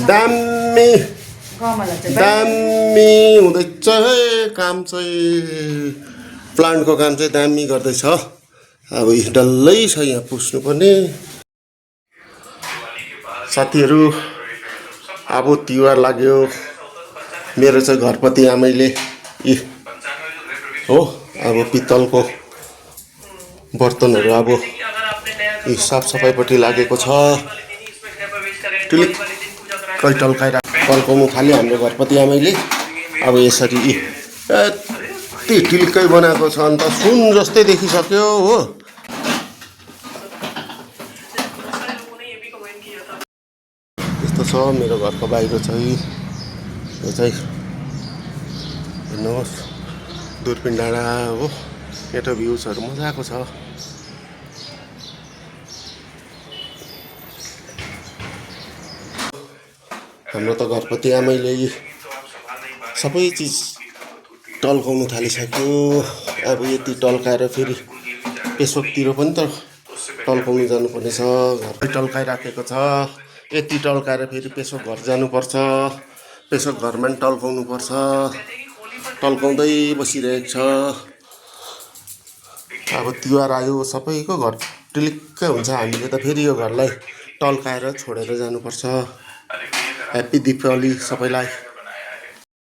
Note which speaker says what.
Speaker 1: दामी दामी हुँदैछ है काम चाहिँ प्लान्टको काम चाहिँ दामी गर्दैछ अब डल्लै छ यहाँ पुस्नुपर्ने साथीहरू अब तिहार लाग्यो मेरो चाहिँ घरपति आमैले हो अब पित्तलको बर्तनहरू अब साफसफाइपट्टि लागेको छ टिलिक्कै टल्काउनु थाल्यो हाम्रो घरपति आमैले अब यसरी यति टिलिक्कै बनाएको छ अन्त सुन जस्तै देखिसक्यो हो यस्तो छ मेरो घरको बाहिर चाहिँ यो चाहिँ हेर्नुहोस् दुर्पिन डाँडा हो यता भ्युजहरू मजाको छ हाम्रो त घरपति आमैले सबै चिज टल्काउनु थालिसक्यो अब यति टल्काएर फेरि पेसोकतिर पनि त टल्काउनु जानुपर्ने छ घरमै टल्काइराखेको छ यति टल्काएर फेरि पेसोक घर जानुपर्छ पेसोक घरमा पनि टल्काउनु पर्छ टल्काउँदै बसिरहेको छ अब तिहार आयो सबैको घर टिलिक्कै हुन्छ हामीले त फेरि यो घरलाई टल्काएर छोडेर जानुपर्छ ह्याप्पी दीपावली सबैलाई